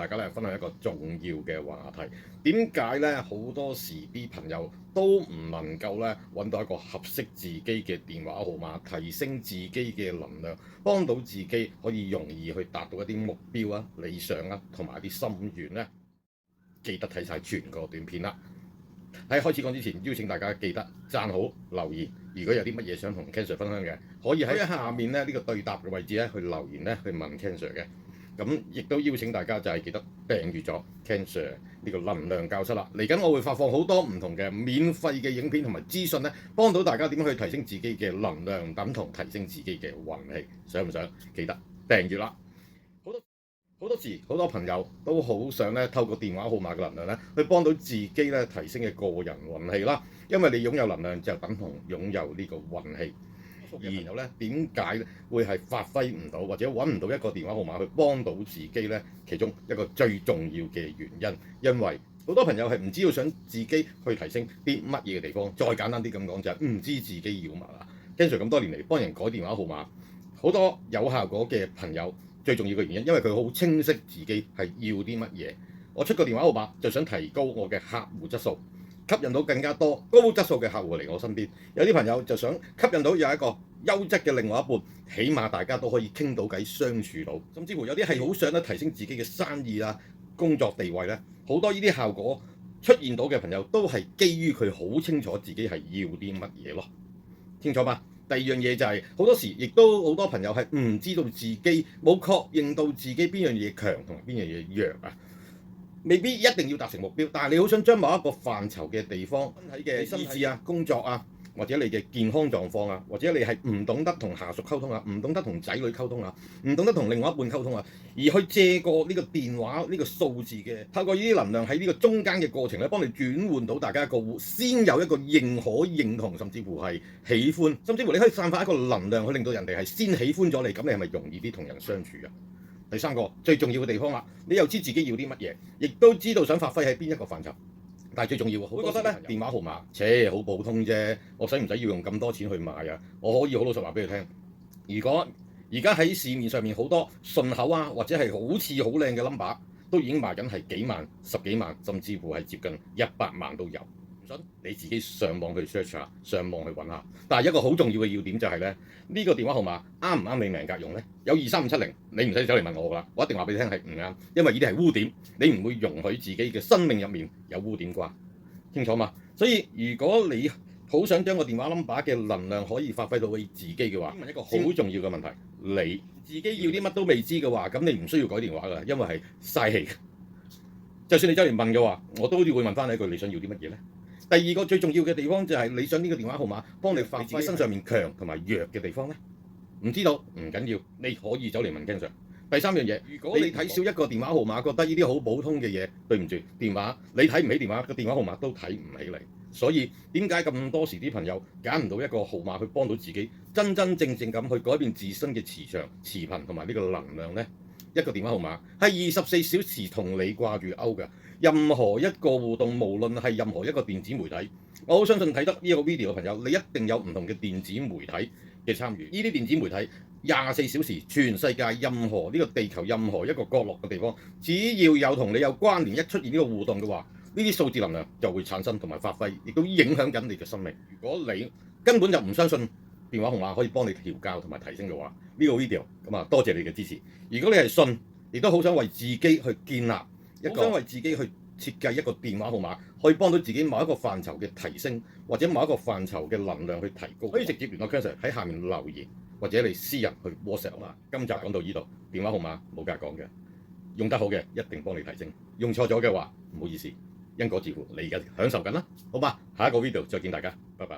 大家分享一個重要嘅話題。點解好多時啲朋友都唔能夠揾到一個合適自己嘅電話號碼，提升自己嘅能量，幫到自己可以容易去達到一啲目標啊、理想啊同埋啲心願呢？記得睇晒全個短片啦！喺開始講之前，邀請大家記得讚好留言。如果有啲乜嘢想同 Ken Sir 分享嘅，可以喺下面呢個對答嘅位置去留言去問 Ken Sir 嘅。咁亦都邀請大家就係記得訂閱咗 Ken Sir 呢個能量教室啦。嚟緊我會發放好多唔同嘅免費嘅影片同埋資訊幫到大家點樣去提升自己嘅能量，等同提升自己嘅運氣。想唔想？記得訂閱啦！好多時，好多朋友都好想透過電話號碼嘅能量去幫到自己提升嘅個人運氣啦。因為你擁有能量就等同擁有呢個運氣。然後點解會係發揮唔到或者揾唔到一個電話號碼去幫到自己呢？其中一個最重要嘅原因，因為好多朋友係唔知道想自己去提升啲乜嘢嘅地方。再簡單啲咁講就係唔知自己要乜啦。經常咁多年嚟幫人改電話號碼，好多有效果嘅朋友。最重要嘅原因，因為佢好清晰自己係要啲乜嘢。我出個電話號碼就想提高我嘅客戶質素，吸引到更加多高質素嘅客戶嚟我身邊。有啲朋友就想吸引到有一個優質嘅另外一半，起碼大家都可以傾到偈相處到。甚至乎有啲係好想提升自己嘅生意啊、工作地位呢。好多呢啲效果出現到嘅朋友都係基於佢好清楚自己係要啲乜嘢咯。清楚嗎？第二樣嘢就係好多時，亦都好多朋友係唔知道自己冇確認到自己邊樣嘢強同埋邊樣嘢弱啊。未必一定要達成目標，但係你好想將某一個範疇嘅地方身體嘅意志啊、工作啊，或者你嘅健康狀況啊，或者你係唔懂得同下屬溝通啊，唔懂得同仔女溝通啊，唔懂得同另外一半溝通啊，而去借過呢個電話呢個數字嘅，透過呢啲能量喺呢個中間嘅過程幫你轉換到大家一個先有一個認可、認同，甚至乎係喜歡，甚至乎你可以散發一個能量去令到人哋係先喜歡咗你，咁你係咪容易啲同人相處啊？第三個最重要嘅地方啦，你又知自己要啲乜嘢，亦都知道想發揮喺邊一個範疇。但係最重要，好覺得電話號碼，好普通啫，我使唔使要用咁多錢去買啊？我可以好老實話俾你聽，如果而家喺市面上面好多順口啊，或者係好似好靚嘅 number， 都已經賣緊係幾萬、十幾萬，甚至乎係接近100萬都有。你自己上網去 search 下，上網去揾下。但係一個好重要嘅要點就係呢個電話號碼啱唔啱你命格用呢？有23570，你唔使走嚟問我㗎啦，我一定話俾你聽係唔啱，因為呢啲係污點，你唔會容許自己嘅生命入面有污點啩，清楚嘛？所以如果你好想將個電話 number 嘅能量可以發揮到你自己嘅話，問一個好重要嘅問題，你自己要啲乜都未知嘅話，咁你唔需要改電話㗎，因為係嘥氣。就算你走嚟問嘅話，我都會問翻你一句，你想要啲乜嘢呢？第二個最重要嘅地方就係你想呢個電話號碼幫你發揮身上面強同埋弱嘅地方呢？唔知道唔緊要，你可以走嚟問 Ken Sir。第三樣嘢，如果你睇少一個電話號碼，覺得呢啲好普通嘅嘢，對唔住，電話你睇唔起電話，個電話號碼都睇唔起你。所以點解咁多時啲朋友揀唔到一個號碼去幫到自己真真正正咁去改變自身嘅磁場、磁頻同埋呢個能量呢？一個電話號碼係24小時同你掛住鈎嘅。任何一個互動，無論係任何一個電子媒體，我好相信睇得呢個 video 嘅朋友，你一定有唔同嘅電子媒體嘅參與。呢啲電子媒體24小時，全世界任何呢個地球任何一個角落嘅地方，只要有同你有關聯，一出現呢個互動嘅話，呢啲數字能量就會產生同埋發揮，亦都影響緊你嘅生命。如果你根本就唔相信電話號碼可以幫你調教同埋提升嘅話，呢個 video 咁啊，多謝你嘅支持。如果你係信，亦都好想為自己去建立一個，想為自己去設計一個電話號碼，可以幫到自己某一個範疇嘅提升，或者某一個範疇嘅能量去提高，可以直接聯絡 Ken Sir 喺下面留言，或者你私人去 WhatsApp 啦。今集講到呢度，電話號碼冇價講嘅，用得好嘅一定幫你提升，用錯咗嘅話唔好意思，因果自負，你而家享受緊啦，好嘛？下一個 video 再見大家，拜拜。